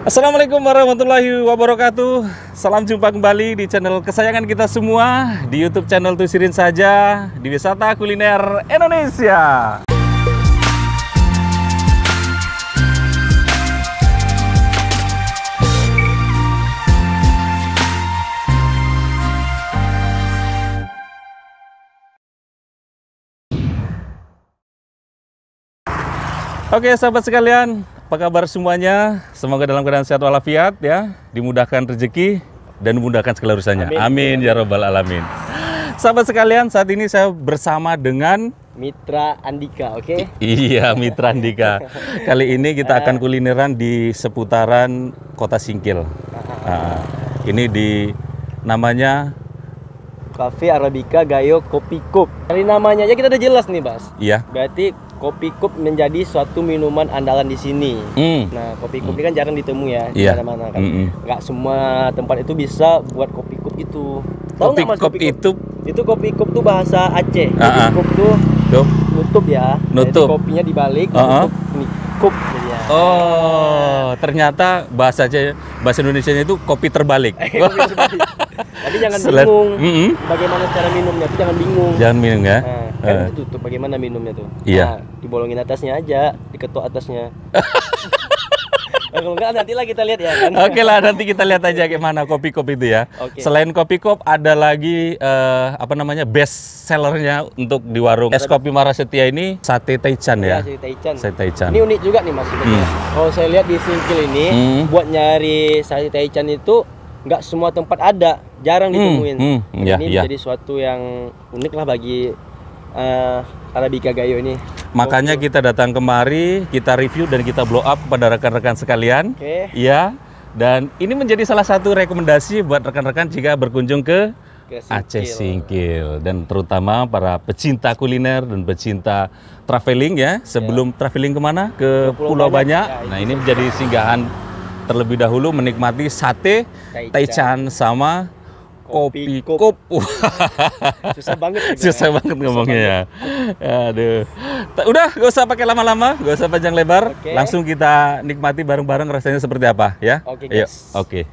Assalamualaikum warahmatullahi wabarakatuh. Salam jumpa kembali di channel kesayangan kita semua, di YouTube channel Tusirin Saja, di Wisata Kuliner Indonesia. Oke sahabat sekalian, apa kabar semuanya? Semoga dalam keadaan sehat walafiat ya, dimudahkan rezeki dan dimudahkan segala urusannya. Amin ya robbal alamin. Sahabat sekalian, saat ini saya bersama dengan Mitra Andika, oke? Iya, Mitra Andika. Kali ini kita akan kulineran di seputaran Kota Singkil. Nah, ini di namanya Cafe Arabica Gayo Kopi Cup. Dari namanya aja kita udah jelas nih, Bas. Iya. Berarti Kopi Cup menjadi suatu minuman andalan di sini. Nah, Kopi Cup ini kan jarang ditemu ya di mana-mana kan. Nggak semua tempat itu bisa buat Kopi Cup itu. Tahu nggak Mas Kopi Cup? Itu Kopi Cup tuh bahasa Aceh. Kopi Cup tuh nutup ya. Nutup. Jadi kopinya dibalik, nutup ini cup jadinya. Oh, ternyata bahasa Indonesianya itu kopi terbalik. Kopi terbalik. Tapi jangan bingung. Bagaimana cara minumnya tuh jangan bingung. Jangan minum ya. Kan ditutup bagaimana minumnya tuh. Iya. Nah, dibolongin atasnya aja, diketuk atasnya. Kalau enggak nantilah kita lihat ya kan. Oke lah, nanti kita lihat aja gimana kopi-kopi itu ya. Selain kopi cup ada lagi apa namanya best sellernya untuk di warung Es Kopi Marasetia ini sate taichan ya. Sate taichan. Sate taichan. Ini unik juga nih Mas. Kalau saya lihat di Singkil ini buat nyari sate taichan itu nggak semua tempat ada, jarang ditemuin. Ini jadi suatu yang unik lah bagi Arabica Gayo ini. Makanya kita datang kemari, kita review dan kita blow up kepada rekan-rekan sekalian. Ya. Dan ini menjadi salah satu rekomendasi buat rekan-rekan jika berkunjung ke Aceh Singkil, dan terutama para pecinta kuliner dan pecinta traveling ya. Sebelum traveling kemana? Ke Pulau Banyak. Nah, ini menjadi singgahan terlebih dahulu menikmati sate taichan sama Kopi Cup. Susah banget. Susah banget ngomongnya ya. Aduh. Udah, gak usah pakai lama-lama, gak usah panjang lebar. Langsung kita nikmati bareng-bareng rasanya seperti apa ya. Oke, guys. Oke.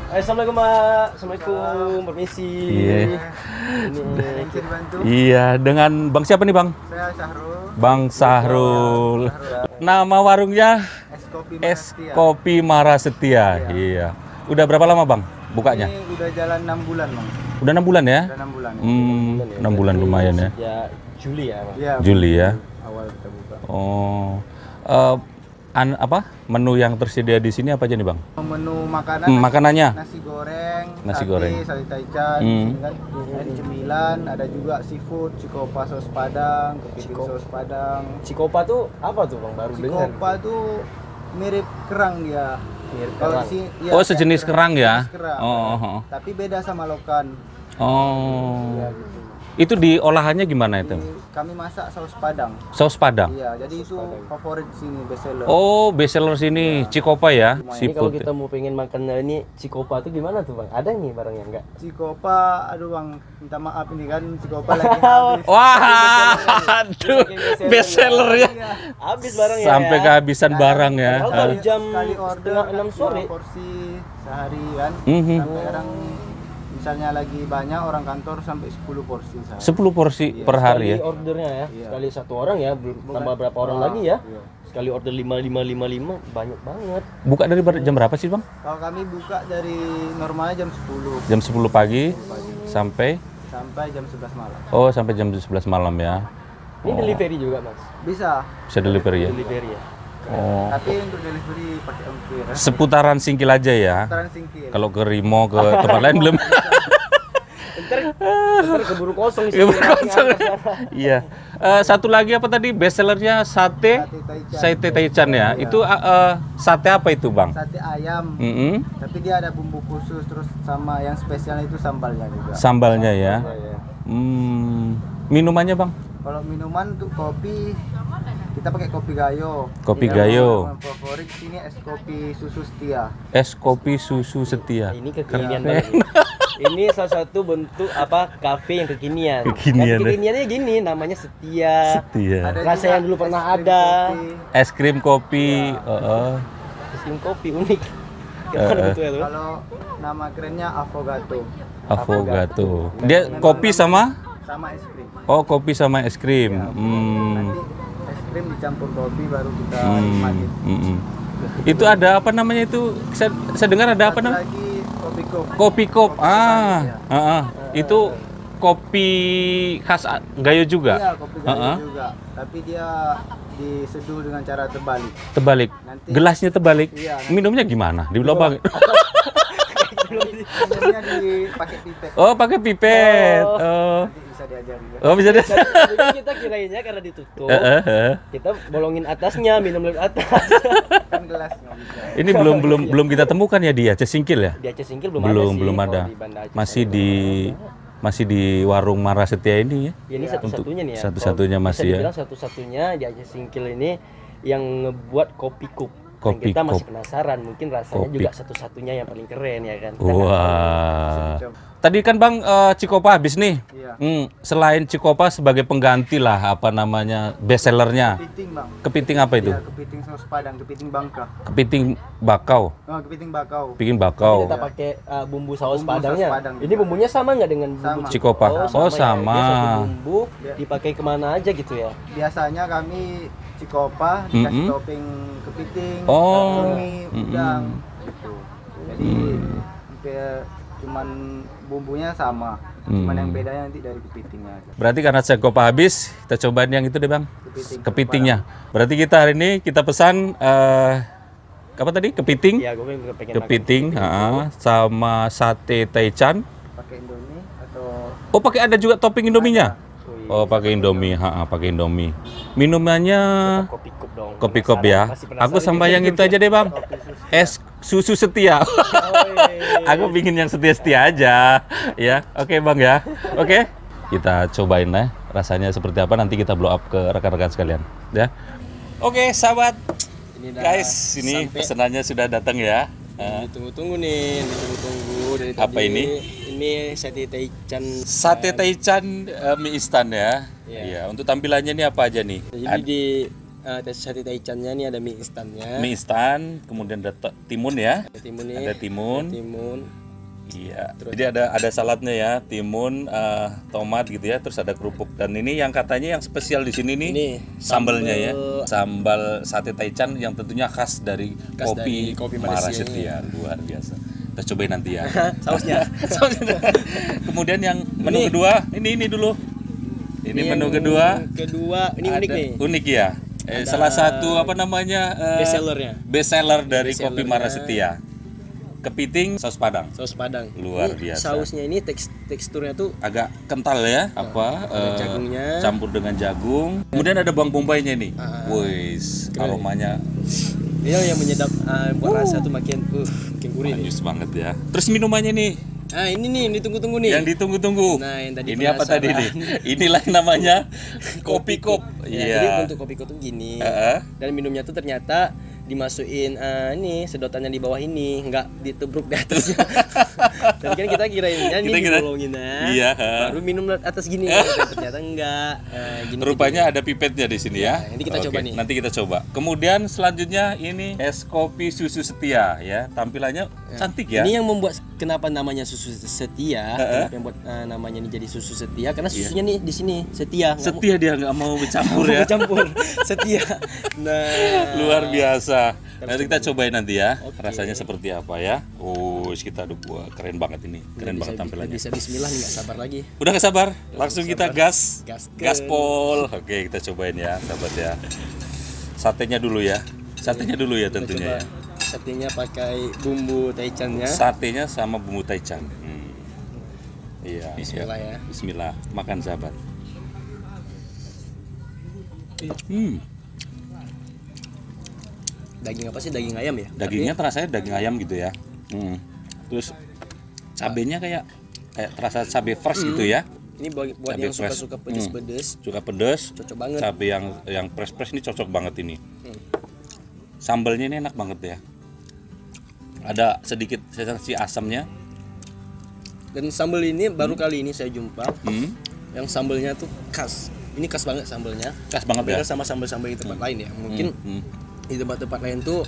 Assalamualaikum Pak. Assalamualaikum. Permisi. Iya, dengan Bang siapa nih Bang? Saya Syahrul. Bang Syahrul. Nama warungnya Es Kopi Marasetia. Iya. Udah berapa lama Bang bukanya? Ini udah jalan 6 bulan Bang. Udah 6 bulan ya? Udah 6 bulan. 6 bulan lumayan ya. Ya Juli ya Bang. Iya, Juli ya. Awal kita buka. Oh. Apa menu yang tersedia di sini apa aja nih Bang? Menu makanan. Makanannya? Nasi goreng, Nasi goreng, sate taichan, ada cemilan, ada juga seafood, cikopa saus padang, kepiting saus padang. Cikopa tuh apa tuh Bang? Baru dengar. Cikopa tuh mirip kerang dia. Mirip Kalau kerang. ya, oh, sejenis kerang ya? Sejenis kerang. Oh. Tapi beda sama lokan. Oh. Ya, gitu. Itu di olahannya gimana itu? Kami masak saus Padang. Saus Padang? Iya, jadi itu favorit sini, best seller. Oh, best seller sini, Cikopa ya? Ini kalau kita mau pengen makan ini Cikopa itu gimana tuh Bang? Ada nih barangnya enggak? Cikopa, aduh Bang, minta maaf ini kan Cikopa lagi habis. Wah, aduh, best seller ya. Habis barangnya. Sampai kehabisan barang ya. Kalau jam Sekali order 6 sore. 2 porsi sehari kan. Mhm. Sampai kadang misalnya lagi banyak orang kantor sampai 10 porsi sehari. 10 porsi per hari ya. Sekali ordernya ya. Sekali satu orang ya, tambah berapa orang lagi ya. Sekali order 5 banyak banget. Buka dari jam berapa sih, Bang? Kalau kami buka dari normalnya jam 10 Jam 10 pagi sampai jam 11 malam. Oh, sampai jam 11 malam ya. Ini delivery juga, Mas. Bisa. Bisa delivery ya. Delivery ya. Oh. Tapi untuk delivery pakai ongkir. Seputaran Singkil aja ya. Seputaran Singkil. Kalau ke Rimo, ke tempat lain belum. Ntar keburu kosong sih. Keburu kosong. Iya. Satu lagi apa tadi best sellernya sate Taichan ya. Itu sate apa itu, Bang? Sate ayam. Tapi dia ada bumbu khusus, terus sama yang spesialnya itu sambalnya juga. Sambalnya ya. Minumannya, Bang? Kalau minuman untuk kopi kita pakai kopi gayo. Kopi Yang gayo. Favorit sini es kopi susu setia. Es kopi susu setia. Ini kekinian banget. Ini salah satu bentuk apa kafe yang kekinian. Kekinian. Kekiniannya gini, namanya Setia. Setia. Rasa yang dulu pernah ada. Es krim kopi. Es krim kopi unik. Gimana bentuknya tuh? Kalau nama kerennya Affogato. Affogato. Dia kopi sama Es krim. Oh, kopi sama es krim. Nanti es krim dicampur kopi baru kita nikmatin. Itu ada apa namanya itu? Saya dengar ada apa namanya? Lagi kopi kop. Kopi kop. Itu kopi khas Gayo juga. Iya, kopi gayo juga. Tapi dia diseduh dengan cara terbalik. Terbalik. Nanti, gelasnya terbalik. Iya, minumnya gimana? Di lubang. minumnya dipakai pipet. Oh, pakai pipet. Nanti bisa diajarin. Oh, bisa deh. Jadi kita kirainnya karena ditutup, kita bolongin atasnya, minum dari atas. Kan gelas nggak bisa. Ini belum kita temukan ya di Aceh Singkil ya? Di Aceh Singkil belum ada sih. ada. Masih di warung Mara Setia ini ya? Ya, ini satu-satunya nih ya. Satu-satunya masih ya. Dibilang satu-satunya di Aceh Singkil ini yang ngebuat kopi kup. Kopi kita masih kup. penasaran, mungkin rasanya juga satu-satunya yang paling keren ya kan. Wah. Tadi kan Bang Cikopa habis nih. Iya. Selain Cikopa sebagai pengganti lah apa namanya best sellernya. Kepiting Bang. Kepiting apa itu? Iya, kepiting saus Padang, kepiting Bangka. Kepiting bakau. Oh, kepiting bakau. Bikin bakau. Kita pakai bumbu saus Bumbu Padangnya. saus Padang Ini bumbunya sama nggak dengan bumbu Sama. Cikopa? Oh, Ya. sama. Dia satu bumbu dipakai kemana aja gitu ya. Biasanya kami Cikopa dikasih topping kepiting, cumi, udang gitu. Jadi hampir cuman bumbunya sama. Cuman yang bedanya nanti dari kepitingnya aja. Berarti karena Cikopa habis, kita cobain yang itu deh Bang. Kepitingnya. Berarti kita hari ini kita pesan apa tadi? Kepiting. Iya, gue pengen Kepiting, sama sate Taichan. Pakai Indomie atau Oh, pakai ada juga topping Indominya? Oh, pakai Indomie, pakai Indomie. Minumannya kopi kup dong. kopi kop ya. Aku sama yang itu aja deh Bang. Es susu setia. Aku bikin yang setia-setia aja. Ya, oke Bang ya. Oke. Kita cobain lah rasanya seperti apa, nanti kita blow up ke rekan-rekan sekalian ya. Oke, sahabat. Guys, ini pesanannya sudah datang ya. Ditunggu-tunggu nih, ditunggu-tunggu dari Apa tadi. ini? Ini sate Taichan. Sate Taichan mie instan ya. Iya. Untuk tampilannya ini apa aja nih? Jadi di sate Taichannya nih ada mie instannya. Mie instan, kemudian ada timun ya. Ada timun nih. Ada timun. Timun. Iya. Jadi ada saladnya ya, timun, tomat gitu ya, terus ada kerupuk. Dan ini yang katanya yang spesial di sini nih, Ini sambalnya ya. Sambal sate Taichan yang tentunya khas dari kopi Mara Setia. Luar biasa. Kita cobain nanti ya. Sausnya. Kemudian yang menu kedua, ini dulu. Ini menu kedua. Ini unik nih. Unik ya. Salah satu apa namanya? Best sellernya. Best seller dari kopi Mara Setia. Kepiting saus Padang. Saus Padang. Luar biasa. Sausnya ini teksturnya tuh Agak kental ya, jagungnya. campur dengan jagung. Kemudian ada bawang bombay-nya nih. Wis, aromanya dia yang menyedap buat rasa tuh makin gurih nih. manis banget ya. Terus minumannya nih, Nah, ini nih yang ditunggu-tunggu nih. Yang ditunggu-tunggu. Nah, yang tadi ini apa tadi nih? Inilah namanya kopi kop. Iya. Jadi untuk kopi kop tuh gini. Dan minumnya tuh ternyata dimasukin ini sedotannya di bawah ini, nggak ditubruk di atasnya. Dan kan kita kirainnya ini dibolongin iya, baru minum atas gini, ternyata enggak. Gini, rupanya ada pipetnya di sini ya. Nanti kita coba nih. Nanti kita coba. Kemudian selanjutnya ini es kopi susu setia ya. Tampilannya cantik ya. Ini yang membuat kenapa namanya susu setia, kenapa yang buat namanya ini jadi susu setia karena susunya nih di sini setia. Setia dia nggak mau bercampur ya. Bercampur setia. Nah, luar biasa. Nanti kita cobain nanti ya. Rasanya seperti apa ya. Oh, kita wah, keren banget ini. Keren banget tampilannya. Bisa bismillah nih, nggak sabar lagi. Udah nggak sabar? Langsung kita gas. Gaspol. Oke, kita cobain ya, sahabat ya. Satenya dulu ya. Satenya dulu ya tentunya ya. Satenya pakai bumbu taichannya. Satenya sama bumbu taichan. Iya. Bismillah ya. Bismillah. Makan sahabat. Daging apa sih? Daging ayam ya? Dagingnya terasa daging ayam gitu ya. Terus cabenya kayak terasa cabai fresh gitu ya. Ini buat yang suka pedes-pedes. Suka pedes. Cocok banget. Cabai yang fresh ini cocok banget ini. Sambalnya ini enak banget ya. Ada sedikit sensasi asamnya. Dan sambal ini baru kali ini saya jumpa. Yang sambalnya tuh khas. Ini khas banget sambalnya. Khas banget beda ya. sama sambal-sambal di tempat lain ya. Mungkin di tempat-tempat lain tuh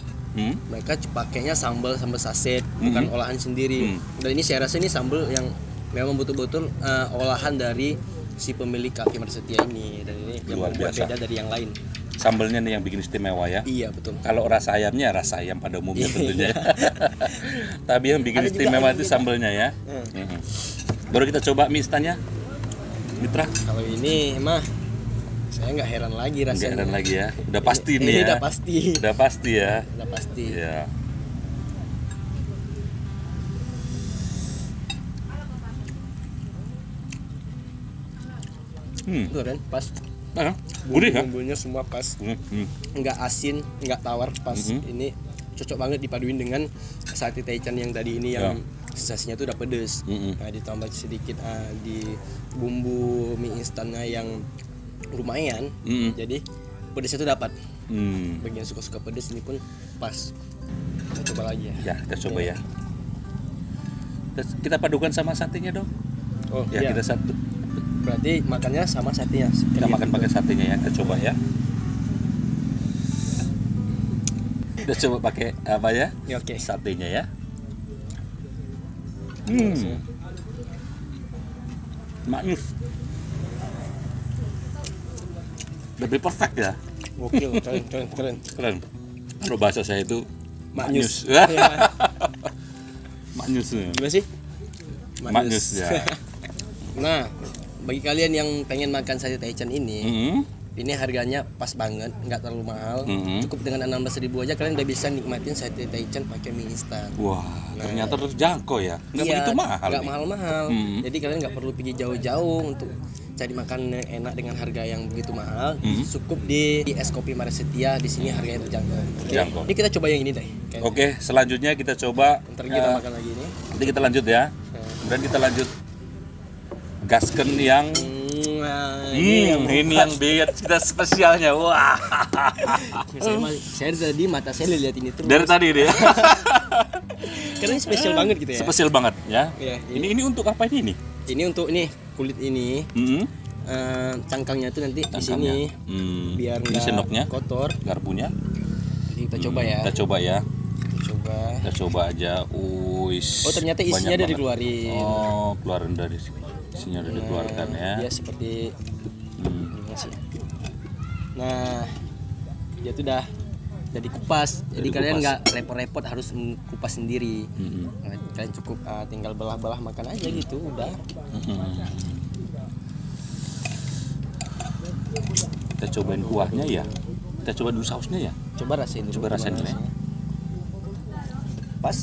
mereka pakainya sambal saset, bukan olahan sendiri. Dan ini saya rasa ini sambal yang memang betul-betul olahan dari si pemilik Cafe Marsetia ini. Dan ini yang membuat beda dari yang lain. Sambalnya nih yang bikin istimewa ya. Iya betul. Kalau rasa ayamnya rasa ayam pada umumnya tentunya. Tapi yang bikin istimewa itu sambalnya ya. Baru kita coba mie instannya, Mitra. Kalau ini mah saya nggak heran lagi rasanya. Nggak heran lagi ya. Udah pasti nih ya. Udah pasti. Udah pasti ya. Udah pasti. Ya. Tuh kan pas. Gurih kan? Bumbunya semua pas. Nggak asin, nggak tawar, pas. Ini cocok banget dipaduin dengan sate taichan yang tadi ini yang sensasinya tuh udah pedes. Nah, ditambah sedikit di bumbu mie instannya yang lumayan. Jadi pedesnya tuh dapat. Bagian suka-suka pedes ini pun pas. Kita coba lagi ya. Ya, kita coba ya. Kita padukan sama satenya dong. Oh ya, iya. kita satu. Berarti makannya sama satenya. Kita makan pakai satenya ya, kita coba ya. Kita coba pakai apa ya? Oke. Satenya ya. Maknyus. Lebih perfect ya. Oke, keren. Kalau bahasa saya itu maknyus. Maknyus. Gimana sih? Maknyus ya. Nah, bagi kalian yang pengen makan sate taichan ini, ini harganya pas banget, nggak terlalu mahal. Cukup dengan 16.000 aja kalian udah bisa nikmatin sate taichan pakai mie instan. Wah, ternyata terjangkau ya. Nggak begitu mahal. Nggak mahal-mahal. Jadi kalian nggak perlu pergi jauh-jauh untuk cari makan yang enak dengan harga yang begitu mahal. Cukup di es kopi Marsetia, di sini harganya terjangkau. Ini kita coba yang ini deh. Oke, selanjutnya kita coba. Ntar kita makan lagi ini. Nanti kita lanjut ya. Kemudian kita lanjut gasken yang ini yang biar kita spesialnya. Wah. Saya tadi mata saya lihat ini terus. Dari tadi dia. Karena ini spesial banget gitu ya. Spesial banget ya. Ya, ini untuk apa ini? Ini untuk kulit ini. Cangkangnya tuh nanti di sini. Biar nggak kotor. Garpunya. Kita coba ya. Kita coba ya. Kita coba aja. Oh, ternyata isinya udah dikeluarin. Oh, keluarin dari sini. Isinya udah dikeluarkan ya. Dia seperti gimana sih? Nah, dia tuh udah dikupas. Jadi kalian nggak repot-repot harus kupas sendiri. Nah, kalian cukup tinggal belah-belah makan aja gitu, udah. Kita cobain kuahnya ya. Kita coba dulu sausnya ya. Coba rasain dulu. Coba rasain dulu. Pas.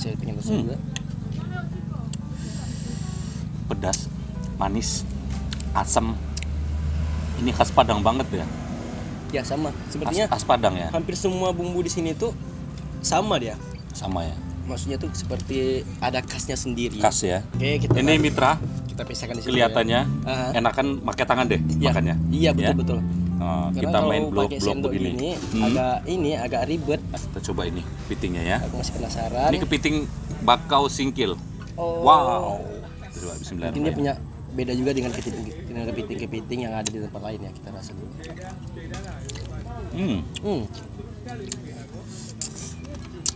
Saya pengen rasain juga. Pedas, manis, asam. Ini khas Padang banget ya. Ya sama. Sepertinya khas Padang ya. Hampir semua bumbu di sini tuh sama dia. Sama ya. maksudnya tuh seperti ada khasnya sendiri. Khas ya. Oke, ini Mitra. Kita pisahkan di sini. Kelihatannya enakan pakai tangan deh makannya. Iya, betul. Kita main blok begini. Agak ribet. Kita coba ini kepitingnya ya. Aku masih penasaran. Ini kepiting bakau singkil. Oh. Wow. Bismillahirrahmanirrahim. Ini punya beda juga dengan kepiting yang ada di tempat lain ya. Kita rasa dulu.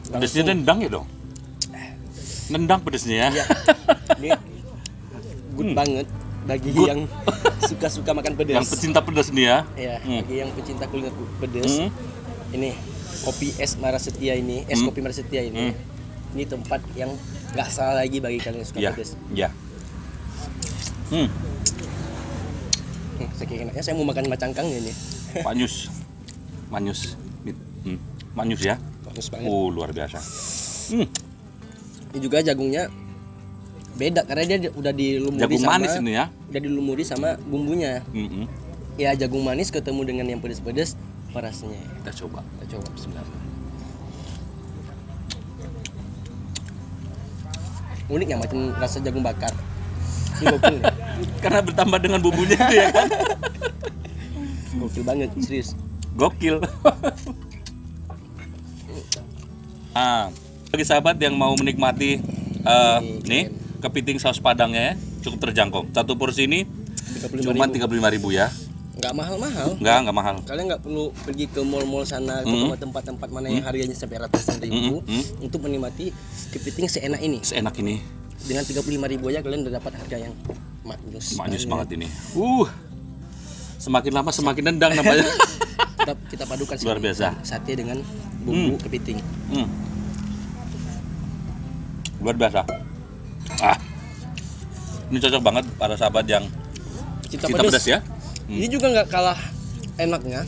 Pedesnya nendang ya dong. Nendang pedesnya ya. Iya. Ini good banget bagi yang suka-suka makan pedas. Yang pecinta pedas nih ya. Iya, bagi yang pecinta kuliner pedas. Ini kopi es Marasetia ini, es kopi Marasetia ini. Ini tempat yang nggak salah lagi bagi kalian yang suka pedas. Iya. Saking enaknya saya mau makan macangkang ini. Manyus ya. Bagus banget. Luar biasa. Ini juga jagungnya beda karena dia udah dilumuri jagung manis ini ya. Udah dilumuri sama bumbunya. Ya jagung manis ketemu dengan yang pedas-pedas, apa rasanya? Kita coba bismillahirrahmanirrahim. Unik ya, macam rasa jagung bakar. Ini gokil nih. Karena bertambah dengan bumbunya itu ya kan. Gokil banget, serius. Gokil. Bagi sahabat yang mau menikmati nih kepiting saus padangnya ya, cukup terjangkau. Satu porsi ini cuma 35.000 ya. Nggak mahal-mahal. Nggak mahal. Kalian nggak perlu pergi ke mall-mall sana, ke tempat-tempat mana yang harganya sampai ratusan ribu untuk menikmati kepiting seenak ini. Seenak ini. Dengan 35.000 aja kalian udah dapat harga yang maknyus banget ini. Semakin lama semakin nendang namanya. Kita padukan luar biasa. Sate dengan bumbu kepiting. Luar biasa. Ini cocok banget para sahabat yang cinta pedas ya. Ini juga nggak kalah enaknya.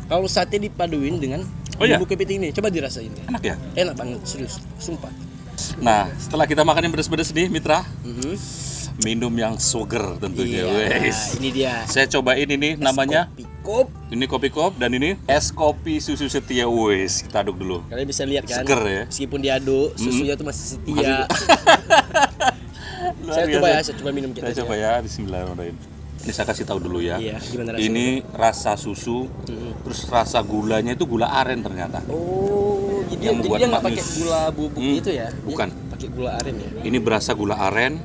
Kalau sate dipaduin dengan bumbu kepiting ini, coba dirasain. Enak ya? Enak banget, serius, sumpah. Nah, setelah kita makan yang pedas-pedas nih, Mitra, minum yang sugar tentunya. Ini dia. Saya cobain ini namanya Kopi. Ini kopi kop dan ini es kopi susu setia. Kita aduk dulu. Kalian bisa lihat kan? Seger ya. Meskipun diaduk, susunya tuh masih setia. Saya coba minum kita. Saya coba ya, bismillahirrahmanirrahim. Ini saya kasih tahu dulu ya. Iya, gimana rasanya? Ini rasa susu, terus rasa gulanya itu gula aren ternyata. Oh, jadi dia nggak pakai gula bubuk gitu ya? Bukan. Pakai gula aren ya? Ini berasa gula aren,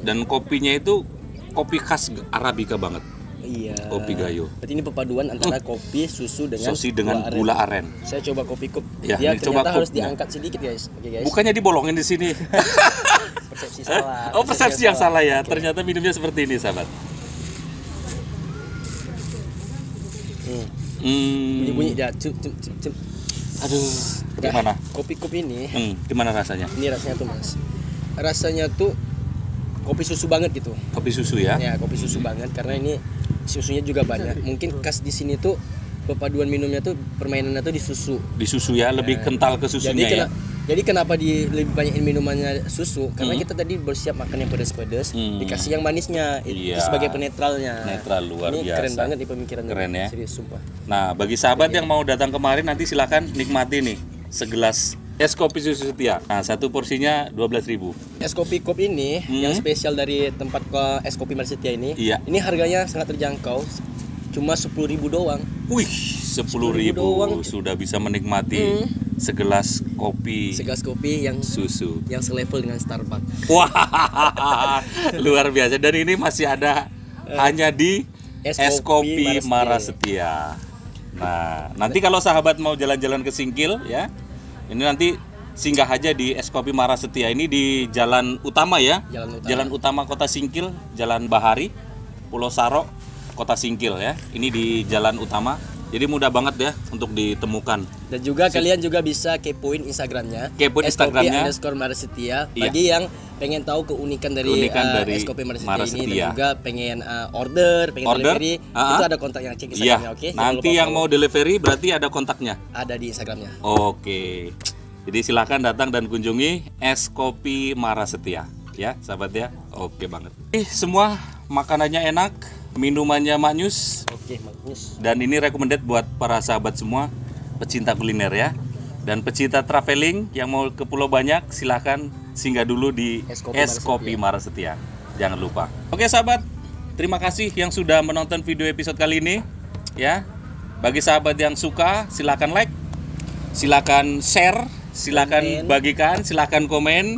dan kopinya itu kopi khas Arabica banget. Iya. Kopi Gayo. Berarti ini perpaduan antara kopi, susu dengan gula aren. Saya coba kopi cup. Ya, dia ternyata harus kopnya diangkat sedikit guys. Oke guys. Bukannya dibolongin di sini. Persepsi salah. Oh, persepsi yang salah ya. Okay. Ternyata minumnya seperti ini, sahabat. Bunyi-bunyi dia. Aduh, gimana? Kopi cup ini. Gimana rasanya? Ini rasanya tuh Mas. Rasanya tuh kopi susu banget gitu. Kopi susu ya? Ya, kopi susu banget karena ini susunya juga banyak. Mungkin khas di sini tuh perpaduan minumnya tuh permainannya tuh di susu. Di susu ya, lebih kental ke susunya ya. Jadi kenapa lebih banyakin minumannya susu? Karena kita tadi bersiap makan yang pedas-pedas, dikasih yang manisnya itu sebagai penetralnya. Netral luar ini biasa. Keren banget nih pemikirannya. Keren ya. Serius sumpah. Nah, bagi sahabat yang mau datang kemarin nanti silakan nikmati nih segelas es kopi susu setia. Nah, satu porsinya 12.000. Es kopi cup ini yang spesial dari tempat es kopi Marasetia ini. Iya. Ini harganya sangat terjangkau. Cuma 10.000 doang. Wih, 10.000 sudah bisa menikmati segelas kopi. Segelas kopi yang susu yang selevel dengan Starbucks. Wah, luar biasa. Dan ini masih ada hanya di es kopi Marasetia. Nah, nanti kalau sahabat mau jalan-jalan ke Singkil ya, ini nanti singgah aja di es kopi Marasetia ini di jalan utama ya. Jalan utama Kota Singkil, Jalan Bahari, Pulau Saro, Kota Singkil ya. Ini di jalan utama. Jadi mudah banget ya untuk ditemukan. Dan juga kalian juga bisa kepoin Instagramnya. Kepoin Instagramnya _Marasetia. Bagi yang pengen tahu keunikan dari es kopi Marasetia ini dan juga pengen order, delivery, itu ada kontak yang cek Instagramnya. Oke. Nanti yang mau delivery berarti ada kontaknya. Ada di Instagramnya. Oke. Jadi silakan datang dan kunjungi es kopi Marasetia ya, sahabat ya. Oke banget. Semua makanannya enak, minumannya maknyus. Oke, maknyus. Dan ini recommended buat para sahabat semua pecinta kuliner ya. Dan pecinta traveling yang mau ke Pulau Banyak, silahkan singgah dulu di Es Kopi Marasetia. Jangan lupa. Oke sahabat, terima kasih yang sudah menonton video episode kali ini. Ya, bagi sahabat yang suka, silahkan like, silahkan share, silahkan bagikan, silahkan komen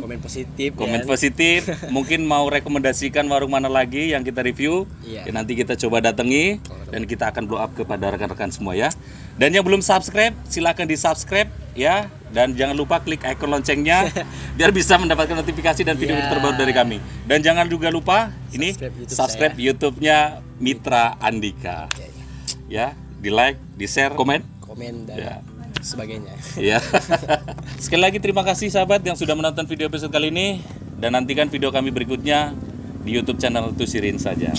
positif. Mungkin mau rekomendasikan warung mana lagi yang kita review, ya, nanti kita coba datangi dan kita akan blow up kepada rekan-rekan semua ya. Dan yang belum subscribe, silahkan di subscribe ya, dan jangan lupa klik ikon loncengnya biar bisa mendapatkan notifikasi dan video terbaru dari kami. Dan jangan juga lupa ini subscribe YouTube-nya Mitra Andika. Ya, di like, di share, komen dan ya, sebagainya. Ya. Sekali lagi terima kasih sahabat yang sudah menonton video episode kali ini, dan nantikan video kami berikutnya di YouTube channel Tusirin saja.